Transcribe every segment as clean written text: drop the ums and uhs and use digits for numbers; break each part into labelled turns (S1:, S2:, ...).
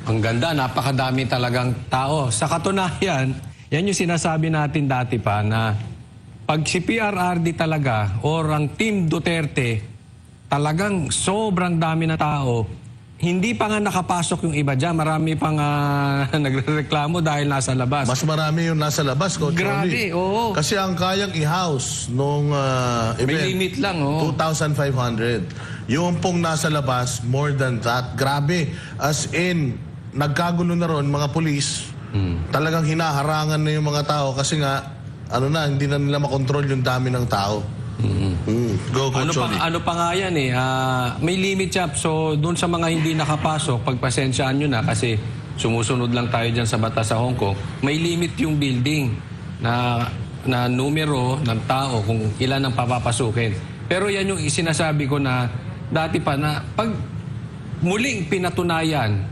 S1: Ang ganda, napakadami talagang tao. Sa katunayan, yan yung sinasabi natin dati pa na pag si PRRD talaga or ang Team Duterte, talagang sobrang dami na tao. Hindi pa nga nakapasok yung iba dyan. Marami pang nagreklamo dahil nasa labas.
S2: Mas marami yung nasa labas, Coach
S1: Grabe,
S2: Oli.
S1: oo.
S2: Kasi ang kayang i-house nung event,
S1: May limit lang, oo.
S2: 2,500. Yung pong nasa labas, more than that. Grabe. As in, nagkagulo na ron, mga pulis. Talagang hinaharangan na yung mga tao kasi nga, hindi na nila makontrol yung dami ng tao. Go, Coach Oli.
S1: Ano pa nga yan eh, may limit siya. So doon sa mga hindi nakapasok, pagpasensyaan nyo na kasi sumusunod lang tayo dyan sa batas sa Hong Kong, may limit yung building na numero ng tao kung ilan ang papapasukin. Pero yan yung sinasabi ko na dati pa na pag muling pinatunayan,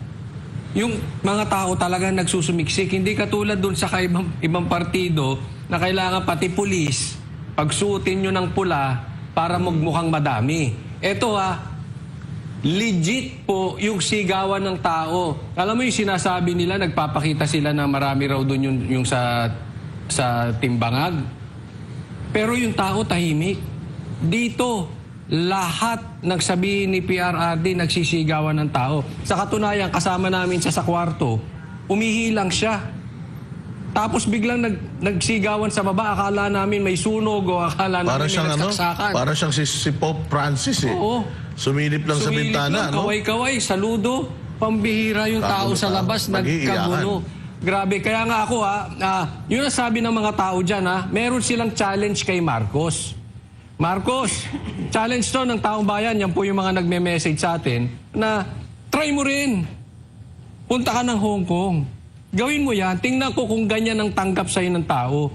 S1: yung mga tao talagang nagsusumiksik. Hindi katulad doon sa ibang partido na kailangan pati pulis pagsuotin nyo ng pula para magmukhang madami. Ito legit po yung sigawan ng tao. Alam mo yung sinasabi nila, nagpapakita sila na marami raw doon yung sa timbangag. Pero yung tao tahimik. Dito, lahat nagsabihin ni PRRD nagsisigawan ng tao. Sa katunayan, kasama namin siya sa kwarto, umihilang siya. Tapos biglang nagsigawan sa baba, akala namin may sunog o akala namin may nagsaksakan.
S2: Para siyang si Pope Francis eh.
S1: Oo.
S2: Sumilip lang sa bintana, no?
S1: Kaway-kaway, saludo, pambihira yung tao sa labas, nagkagulo. Grabe, kaya nga ako yun ang sabi ng mga tao dyan meron silang challenge kay Marcos. Marcos, challenge to ng taong bayan, yan po yung mga nagme-message sa atin, na try mo rin. Punta ka ng Hong Kong. Gawin mo yan, tingnan ko kung ganyan ang tanggap sa'yo ng tao.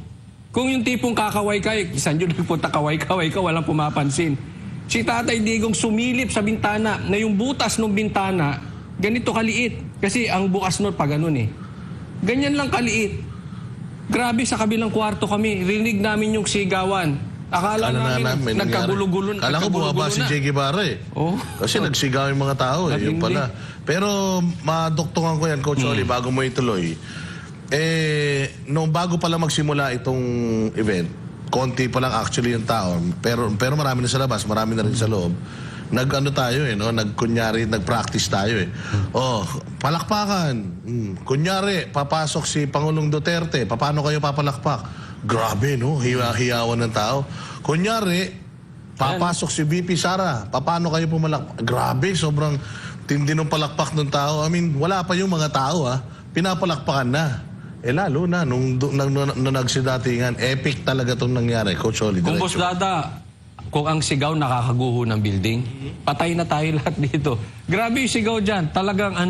S1: Kung yung tipong kakaway ka, isang yun nagpunta kaway-kaway ka, walang pumapansin. Si Tatay Digong sumilip sa bintana na yung butas ng bintana, ganito kaliit. Kasi ang bukas nun pa ganun eh. Ganyan lang kaliit. Grabe, sa kabilang kwarto kami, rinig namin yung sigawan. Akala namin nagkagulo-gulo.
S2: Kala ko bumaba si Che Guevara eh.
S1: Oh.
S2: Kasi nagsigaw yung mga tao eh. Yung pala. Pero madoktongan ko yan, Coach Oli, bago mo ituloy. Nung bago pala magsimula itong event, konti pa lang actually yung tao. Pero marami na sa labas, marami na rin sa loob. Tayo eh, no? Nag-practice tayo eh. Palakpakan. Kunyari, papasok si Pangulong Duterte. Paano kayo papalakpak? Grabe, no? Hiyawan ng tao. Kunyari, papasok si VP Sara. Paano kayo pumalakpak? Grabe, sobrang tindi ng palakpak ng tao. I mean, wala pa yung mga tao, pinapalakpakan na. Lalo na, nung nagsidatingan, epic talaga itong nangyari. Coach Oli,
S1: kung Boss Dada, kung ang sigaw nakakaguho ng building, patay na tayo lahat dito. Grabe yung sigaw dyan. Talagang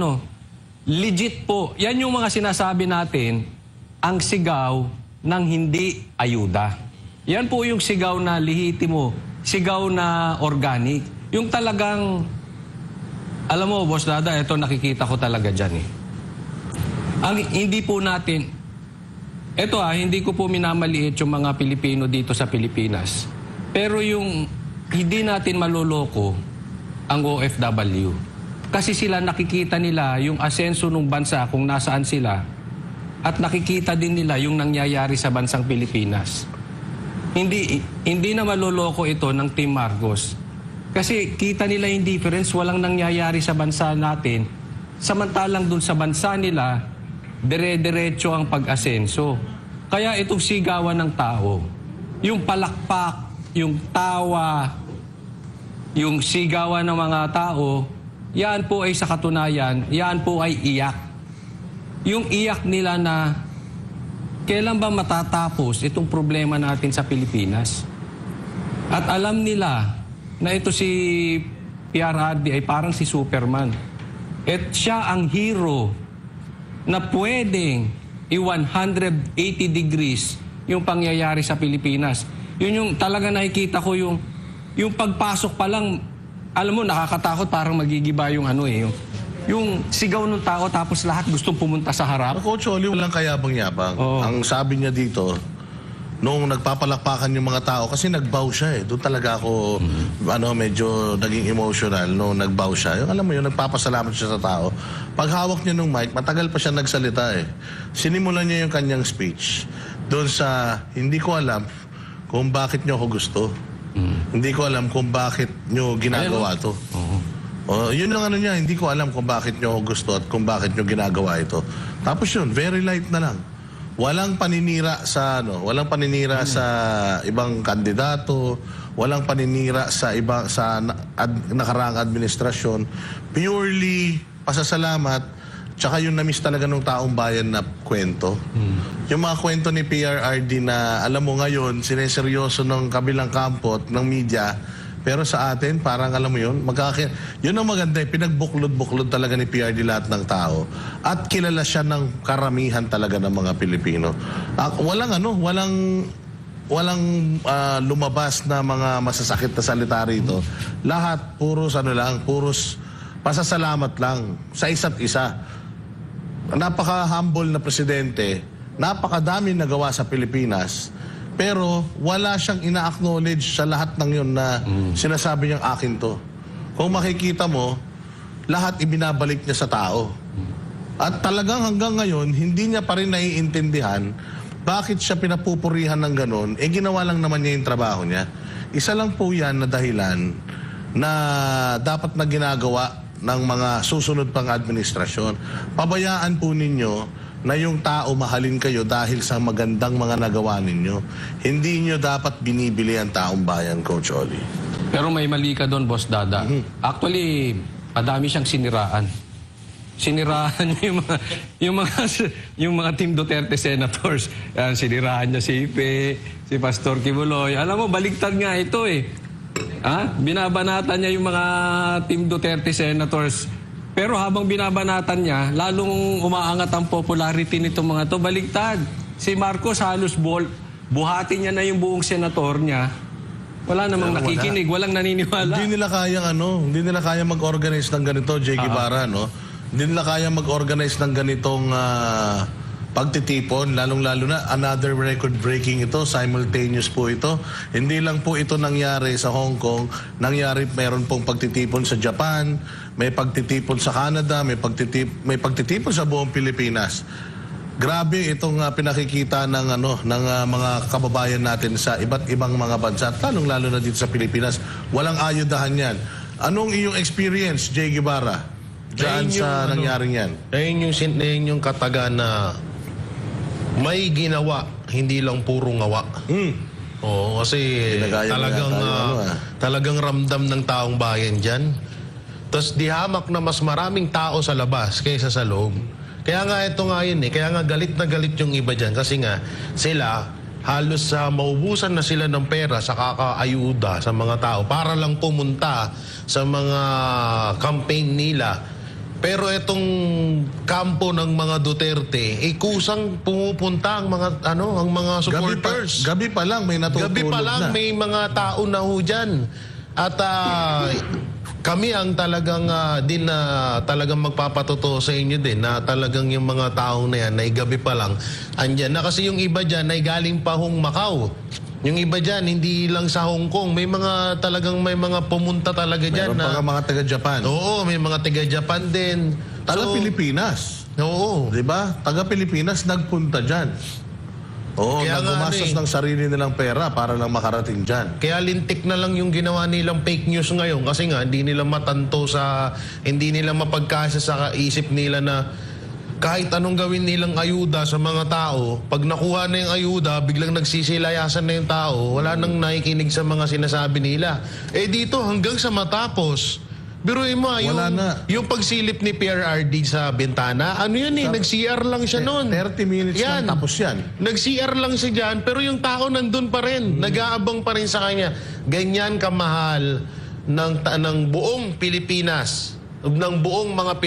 S1: legit po. Yan yung mga sinasabi natin, ang sigaw ng hindi ayuda. Yan po yung sigaw na lehitimo, sigaw na organic. Yung talagang, alam mo, Boss Dada, ito nakikita ko talaga dyan eh. Ang hindi po natin, ito hindi ko po minamaliit yung mga Pilipino dito sa Pilipinas. Pero yung hindi natin maloloko ang OFW. Kasi sila nakikita nila yung asenso ng bansa kung nasaan sila at nakikita din nila yung nangyayari sa bansang Pilipinas. Hindi na maloloko ito ng Team Marcos. Kasi kita nila yung difference, walang nangyayari sa bansa natin. Samantalang dun sa bansa nila, dire-diretso ang pag-asenso. Kaya itong sigawan ng tao, yung palakpak, yung tawa, yung sigawan ng mga tao, yan po ay sa katunayan, yan po ay iyak. Yung iyak nila na kailan ba matatapos itong problema natin sa Pilipinas? At alam nila na ito si PRRD ay parang si Superman. At siya ang hero na pwedeng i-180 degrees yung pangyayari sa Pilipinas. Yun yung talaga nakikita ko yung pagpasok pa lang, alam mo, nakakatakot, parang magigiba yung yung sigaw ng tao tapos lahat gustong pumunta sa harap.
S2: Coach Oli, walang kayabang-yabang. Ang sabi niya dito, nung nagpapalakpakan yung mga tao, kasi nagbow siya eh. Doon talaga ako, medyo naging emotional nung nagbow siya. Yung, alam mo yun, nagpapasalamat siya sa tao. Pag hawak niya nung mic, matagal pa siya nagsalita eh. Sinimulan niya yung kanyang speech doon sa, hindi ko alam kung bakit niyo ako gusto. Hindi ko alam kung bakit niyo ginagawa to. Yun ang ano niya, hindi ko alam kung bakit niyo ako gusto at kung bakit niyo ginagawa ito. Tapos yun, very light na lang. Walang paninira sa sa ibang kandidato, walang paninira sa nakaraang administrasyon. Purely pasasalamat, tsaka yung na-miss talaga ng taong bayan na kwento. Yung mga kwento ni PRRD na alam mo ngayon, sineseryoso ng kabilang kampo at ng media, pero sa atin, parang alam mo yun, yun ang maganda, pinagbuklod-buklod talaga ni PRD lahat ng tao. At kilala siya ng karamihan talaga ng mga Pilipino. Walang lumabas na mga masasakit na salita rito. Lahat, puros pasasalamat lang sa isa't isa. Napaka-humble na presidente, napakadami nagawa sa Pilipinas, pero wala siyang ina-acknowledge sa lahat ng yun na sinasabi niyang akin to. Kung makikita mo, lahat ibinabalik niya sa tao. At talagang hanggang ngayon, hindi niya pa rin naiintindihan bakit siya pinapupurihan ng ganon. Ginawa lang naman niya yung trabaho niya. Isa lang po yan na dahilan na dapat na ginagawa ng mga susunod pang administrasyon. Pabayaan po ninyo na yung tao mahalin kayo dahil sa magandang mga nagawa ninyo. Hindi nyo dapat binibili ang taong bayan, Coach Oli.
S1: Pero may mali ka doon, Boss Dada. Actually, madami siyang siniraan. Siniraan niya yung mga Team Duterte senators. Yan, siniraan niya si Ipe, si Pastor Kibuloy. Alam mo, baligtad nga ito eh. Binabanatan niya yung mga Team Duterte senators. Pero habang binabanatan niya, lalong umaangat ang popularity nitong mga to. Baligtad. Si Marcos halos buhati niya na yung buong senator niya. Wala namang nakikinig, walang naniniwala.
S2: Hindi nila kaya mag-organize ng ganito, Jay Guevara, no? Hindi nila kaya mag-organize ng ganitong pagtitipon, lalong-lalo na another record-breaking ito, simultaneous po ito. Hindi lang po ito nangyari sa Hong Kong, meron pong pagtitipon sa Japan, may pagtitipon sa Canada, may pagtitipon sa buong Pilipinas. Grabe itong pinakikita ng mga kababayan natin sa iba't ibang mga bansa, lalong-lalo na dito sa Pilipinas. Walang ayudahan yan. Anong iyong experience, Jay Guevara, diyan sa nangyaring yan?
S3: Ayun yung kataga na may ginawa, hindi lang puro ngawa. Oo, kasi talagang ramdam ng taong bayan dyan. Tapos dihamak na mas maraming tao sa labas kaysa sa loob. Kaya nga ito nga yun eh. Kaya nga galit na galit yung iba dyan. Kasi nga sila halos maubusan na sila ng pera sa kakaayuda sa mga tao para lang pumunta sa mga campaign nila. Pero itong kampo ng mga Duterte, kusang pumupunta ang mga supporters.
S2: Gabi pa lang may natutulog na.
S3: Gabi pa lang may mga tao na ho dyan. At kami ang talagang talagang magpapatotoo sa inyo din na talagang yung mga taong na yan ay gabi pa lang andyan na, kasi yung iba dyan ay galing pa hong Macau. Yung iba dyan, hindi lang sa Hong Kong. May mga pumunta talaga dyan.
S2: Meron pa mga taga-Japan.
S3: Oo, may mga taga-Japan din.
S2: Taga-Pilipinas.
S3: Oo.
S2: Diba? Taga-Pilipinas nagpunta dyan. Oo, nagpumastos ng sarili nilang pera para lang makarating dyan.
S3: Kaya lintik na lang yung ginawa nilang fake news ngayon. Kasi nga, hindi nila hindi nila mapagkasya sa isip nila na kahit anong gawin nilang ayuda sa mga tao, pag nakuha na yung ayuda, biglang nagsisilayasan na yung tao, wala nang nakikinig sa mga sinasabi nila. Dito, hanggang sa matapos, biruin mo, yung pagsilip ni PRRD sa bintana, nag-CR lang siya noon.
S2: 30 minutes lang, tapos yan.
S3: Nag-CR lang siya dyan, pero yung tao nandun pa rin, nag-aabang pa rin sa kanya. Ganyan kamahal ng buong Pilipinas, ng buong mga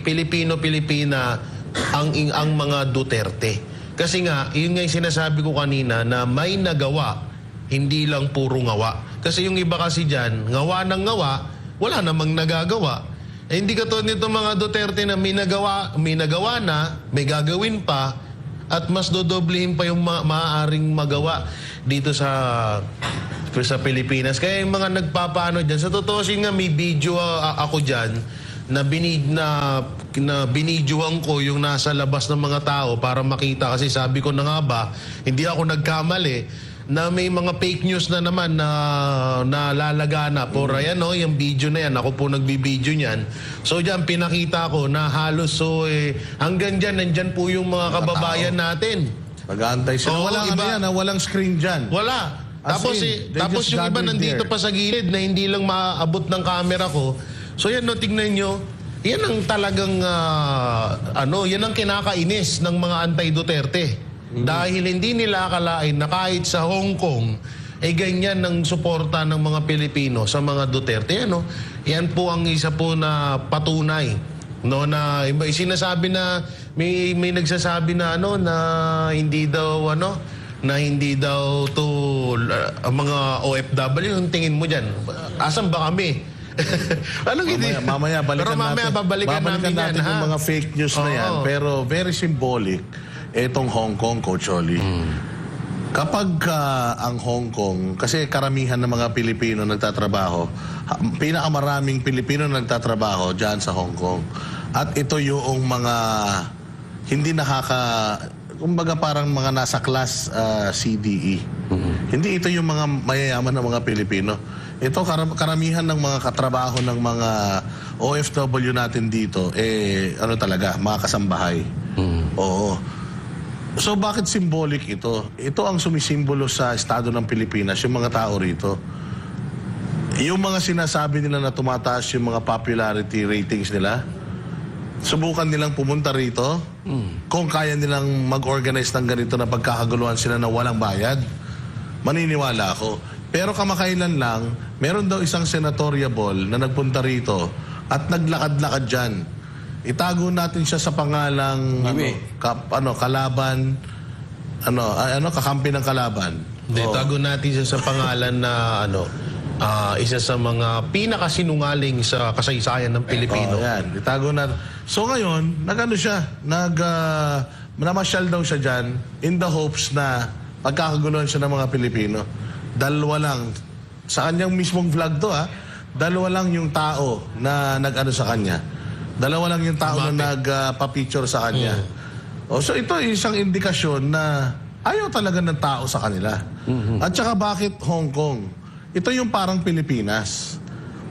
S3: Pilipino-Pilipina, ang mga Duterte. Kasi nga, yun nga yung sinasabi ko kanina na may nagawa, hindi lang puro ngawa. Kasi yung iba kasi dyan, ngawa ng ngawa, wala namang nagagawa. Hindi katulad nito mga Duterte na may nagawa na, may gagawin pa, at mas dodoblehin pa yung maaaring magawa dito sa Pilipinas. Kaya yung mga nagpapaano dyan, sa totoo nga may video ako dyan na binidyohan ko yung nasa labas ng mga tao para makita, kasi sabi ko na nga ba, hindi ako nagkamali na may mga fake news na naman na lalagana. Por ayan, no, yung video na yan, ako po nagbibideo niyan. So diyan pinakita ko na halos hanggang diyan nandyan po yung mga kababayan natin.
S2: Mag-aantay sila.
S3: Oo,
S2: Walang
S3: iba.
S2: walang screen dyan.
S3: Wala.
S2: As
S3: Tapos
S2: in, they
S3: tapos
S2: just
S3: yung iba
S2: gathered
S3: nandito
S2: there.
S3: pa sa gilid na hindi lang maaabot ng camera ko. So yan, no, tignan nyo. Yan ang talagang yan ang kinakainis ng mga anti-Duterte. Dahil hindi nila akalain na kahit sa Hong Kong ganyan ng suporta ng mga Pilipino sa mga Duterte. Ano? Yan po ang isa po na patunay, no, na sinasabi na may nagsasabi na na hindi daw to mga OFW. Yung tingin mo diyan, asan ba kami? Anong hindi?
S2: Mamaya
S3: Pero mamaya babalikan namin yan,
S2: yung mga fake news na yan.
S3: Oo.
S2: Pero very symbolic itong Hong Kong, Coach Oli. Kapag ang Hong Kong, kasi karamihan ng mga Pilipino nagtatrabaho, pinakamaraming Pilipino nagtatrabaho dyan sa Hong Kong. At ito yung mga hindi kumbaga parang mga nasa class CDE. Hindi ito yung mga mayayaman ng mga Pilipino. Ito karamihan ng mga katrabaho ng mga OFW natin dito, talaga, mga kasambahay. Oo. So bakit symbolic ito? Ito ang sumisimbolo sa estado ng Pilipinas, yung mga tao rito. Yung mga sinasabi nila na tumataas yung mga popularity ratings nila, subukan nilang pumunta rito. Kung kaya nilang mag-organize ng ganito na pagkakaguluhan sila na walang bayad, maniniwala ako. Pero kamakailan lang, meron daw isang senatoriable na nagpunta rito at naglakad-lakad dyan. Itago natin siya sa pangalang kalaban, kakampi ng kalaban.
S3: Hindi, tago natin siya sa pangalan na isa sa mga pinakasinungaling sa kasaysayan ng Pilipino.
S2: Yan, itago natin. So ngayon, namasyal daw siya dyan in the hopes na pagkakaguluhan siya ng mga Pilipino. Dalawa lang, sa kanyang mismong vlog to dalawa lang yung tao na nag-ano sa kanya. Dalawa lang yung tao na nagpa-picture sa kanya. So ito isang indikasyon na ayaw talaga ng tao sa kanila. At saka bakit Hong Kong? Ito yung parang Pilipinas.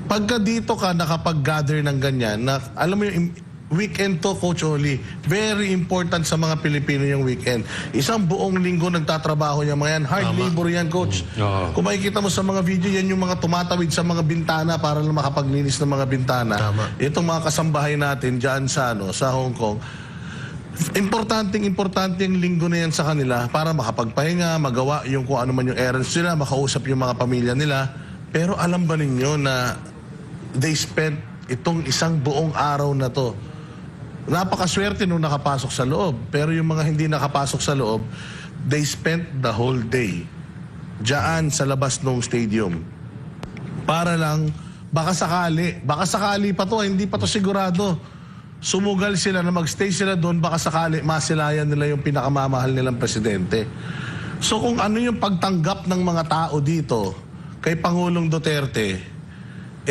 S2: Pagka dito ka nakapag-gather ng ganyan, na, alam mo yung weekend to, Coach Oli, very important sa mga Pilipino yung weekend. Isang buong linggo nagtatrabaho yung mga yan. Hard labor yan, Coach. Kung makikita mo sa mga video, yan yung mga tumatawid sa mga bintana para lang makapaglinis ng mga bintana. Itong mga kasambahay natin dyan sa Hong Kong, importante yung linggo na yan sa kanila para makapagpahinga, magawa yung kung ano man yung errands nila, makausap yung mga pamilya nila. Pero alam ba ninyo na they spent itong isang buong araw na to? Napakaswerte nung nakapasok sa loob. Pero yung mga hindi nakapasok sa loob, they spent the whole day diyan sa labas ng stadium. Para lang, baka sakali pa to, hindi pa to sigurado. Sumugal sila na magstay sila doon, baka sakali masilayan nila yung pinakamamahal nilang presidente. So kung ano yung pagtanggap ng mga tao dito kay Pangulong Duterte,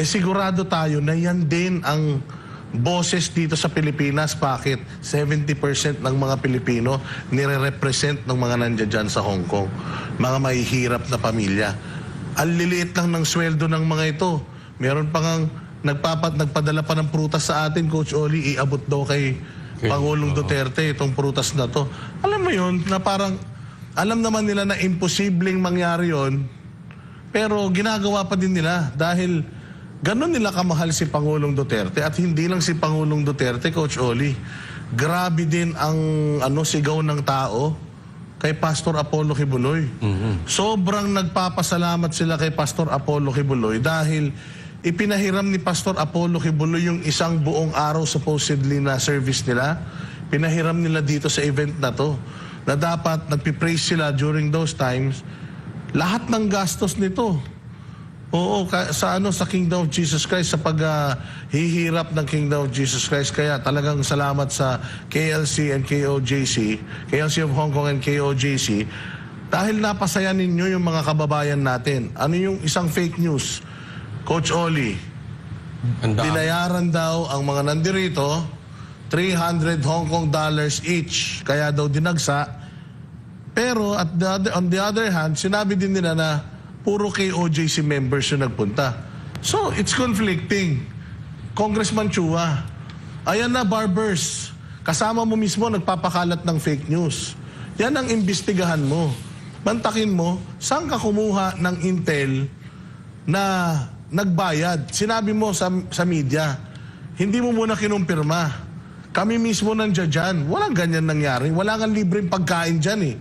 S2: sigurado tayo na yan din ang boses dito sa Pilipinas. Bakit? 70% ng mga Pilipino nire-represent ng mga nandiyan dyan sa Hong Kong. Mga mahihirap na pamilya. Ang liliit lang ng sweldo ng mga ito. Meron pa ngang nagpadala pa ng prutas sa atin, Coach Oli, iabot daw kay Pangulong Duterte itong prutas na to. Alam mo yun, na parang alam naman nila na imposibleng mangyari yun, pero ginagawa pa din nila dahil ganon nila kamahal si Pangulong Duterte. At hindi lang si Pangulong Duterte, Coach Oli. Grabe din ang sigaw ng tao kay Pastor Apollo Kibuloy. Sobrang nagpapasalamat sila kay Pastor Apollo Kibuloy dahil ipinahiram ni Pastor Apollo Kibuloy yung isang buong araw supposedly na service nila. Pinahiram nila dito sa event na to. Na dapat nagpipraise sila during those times. Lahat ng gastos nito Oo, sa Kingdom of Jesus Christ, sa paghihirap ng Kingdom of Jesus Christ. Kaya talagang salamat sa KLC and KOJC, KLC of Hong Kong and KOJC, dahil napasaya ninyo yung mga kababayan natin. Ano yung isang fake news? Coach Oli,
S1: Ang dami.
S2: binayaran daw ang mga nandirito 300 Hong Kong dollars each. Kaya daw dinagsa. Pero on the other hand, sinabi din nila na puro KOJC members yung nagpunta. So, it's conflicting. Congressman Chua, ayan na, barbers. Kasama mo mismo nagpapakalat ng fake news. Yan ang imbestigahan mo. Mantakin mo, saan ka kumuha ng intel na nagbayad? Sinabi mo sa media, hindi mo muna kinumpirma. Kami mismo nandiyan dyan. Walang ganyan nangyari. Wala nga libreng pagkain dyan eh.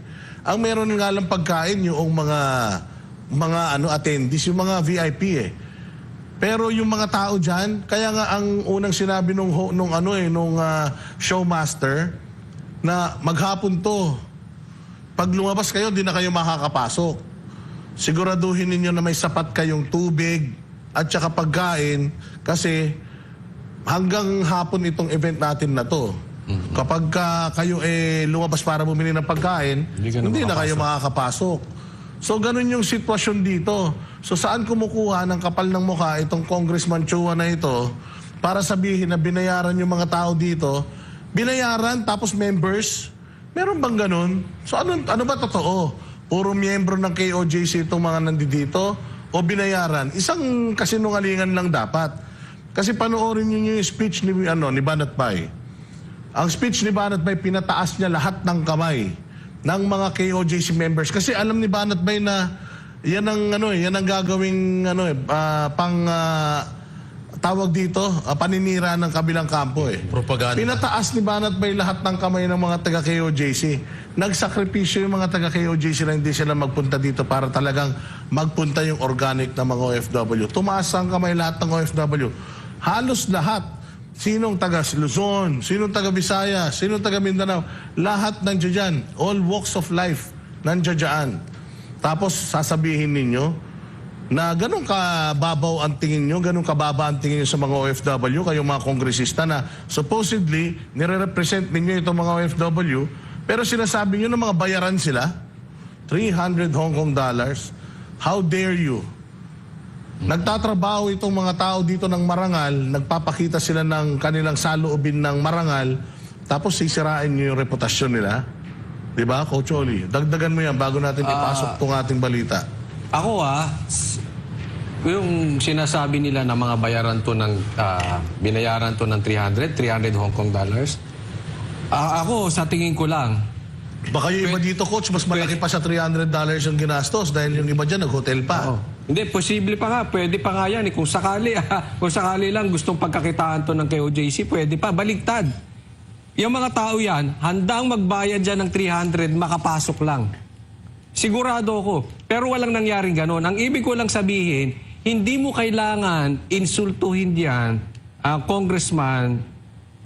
S2: Ang meron nga lang pagkain yung mga attendees, yung mga VIP eh. Pero yung mga tao dyan, kaya nga ang unang sinabi nung showmaster na maghapon to. Pag lumabas kayo, di na kayo makakapasok. Siguraduhin ninyo na may sapat kayong tubig at saka pagkain kasi hanggang hapon itong event natin na to. Kapag kayo lumabas para bumili ng pagkain, hindi na kayo makakapasok. So, ganun yung sitwasyon dito. So, saan kumukuha ng kapal ng mukha itong Congressman Chua na ito para sabihin na binayaran yung mga tao dito? Binayaran, tapos members? Meron bang ganun? So, ano ba totoo? Puro miyembro ng KOJC itong mga nandito? O binayaran? Isang kasinungalingan lang dapat. Kasi panoorin niyo yung speech ni Banat Bay. Ang speech ni Banat Bay, pinataas niya lahat ng kamay ng mga KOJC members. Kasi alam ni Banat Bay na yan ang gagawing tawag dito, paninira ng kabilang kampo eh.
S3: Propaganda.
S2: Pinataas ni Banat Bay lahat ng kamay ng mga taga-KOJC. Nagsakripisyo yung mga taga-KOJC na hindi sila magpunta dito para talagang magpunta yung organic na mga OFW. Tumaas ang kamay lahat ng OFW. Halos lahat. Sinong taga Luzon, sinong taga Visayas, sinong taga Mindanao, lahat nandiyan dyan. All walks of life nandiyan dyan. Tapos sasabihin ninyo na ganun kababaw ang tingin nyo, ganun kababa ang tingin nyo sa mga OFW, kayong mga kongresista na supposedly nire-represent ninyo itong mga OFW, pero sinasabi nyo na mga bayaran sila, 300 Hong Kong dollars. How dare you? Nagtatrabaho itong mga tao dito ng marangal, nagpapakita sila ng kanilang saloobin ng marangal, tapos sisirain nyo yung reputasyon nila. Diba, Coach Oli? Dagdagan mo yan bago natin ipasok itong ating balita.
S1: Ako yung sinasabi nila na mga bayaran to ng, binayaran to ng 300 Hong Kong dollars, ako sa tingin ko lang,
S2: Baka yung iba dito, Coach, mas malaki pa sa $300 yung ginastos dahil yung iba dyan nag-hotel pa.
S1: Hindi, posible pa nga. Pwede pa nga yan. Kung sakali lang gustong pagkakitaan to ng KOJC, pwede pa. Baligtad. Yung mga tao yan, handang magbayad dyan ng 300, makapasok lang. Sigurado ako. Pero walang nangyaring ganon. Ang ibig ko lang sabihin, hindi mo kailangan insultuhin yan, Congressman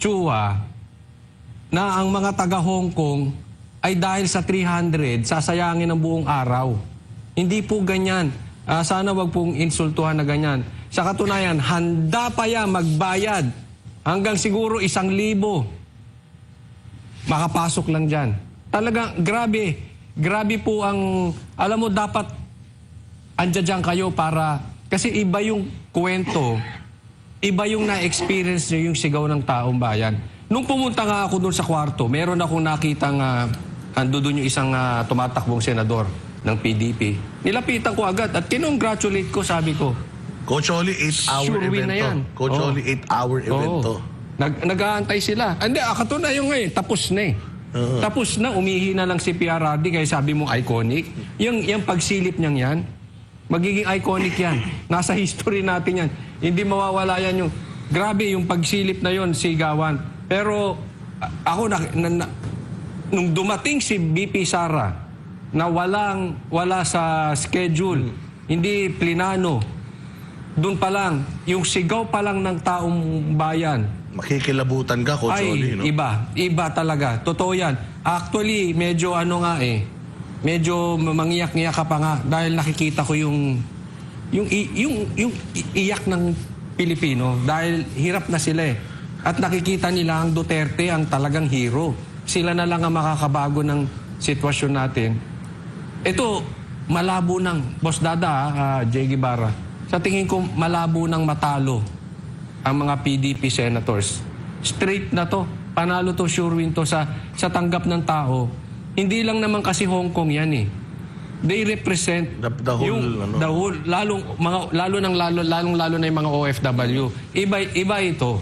S1: Chua, na ang mga taga Hong Kong ay dahil sa 300, sasayangin ang buong araw. Hindi po ganyan. Sana wag pong insultuhan na ganyan. Sa katunayan, handa pa yan magbayad hanggang siguro 1,000. Makapasok lang dyan. Talagang grabe. Grabe po ang, alam mo, dapat andyan kayo para, kasi iba yung kwento, iba yung na-experience nyo yung sigaw ng taong bayan. Nung pumunta nga ako doon sa kwarto, meron akong nakitang ando doon yung isang tumatakbong senador ng PDP. Nilapitan ko agad at kinongratulate ko, sabi ko.
S2: Coach Oli, 8-hour
S1: Sure win
S2: event
S1: na
S2: to.
S1: yan.
S2: Coach Oli, 8-hour event to.
S1: Nag-aantay sila. Hindi, katunayan ngayon, tapos na eh. Tapos na, umihi na lang si PRRD, kaya sabi mo iconic. Yung pagsilip niyang yan, magiging iconic yan. Nasa history natin yan. Hindi mawawala yan yung, grabe yung pagsilip na yon, sigawan. Pero ako, nung dumating si BP Sara, na wala sa schedule, hindi plinano, doon pa lang, yung sigaw pa lang ng taong bayan,
S2: Makikilabutan ka, Coach Oli, no?
S1: Iba talaga. Totoo yan. Actually, medyo medyo mangiyak-ngiyak ka pa nga dahil nakikita ko yung iyak ng Pilipino dahil hirap na sila eh. At nakikita nila ang Duterte ang talagang hero. Sila na lang ang makakabago ng sitwasyon natin. Ito, malabo ng, Boss Dada, Jay Guevara, sa tingin ko malabo ng matalo ang mga PDP senators. Straight na to. Panalo to, sure win to sa tanggap ng tao. Hindi lang naman kasi Hong Kong yan eh. They represent
S2: The whole,
S1: lalo na yung mga OFW. Iba ito.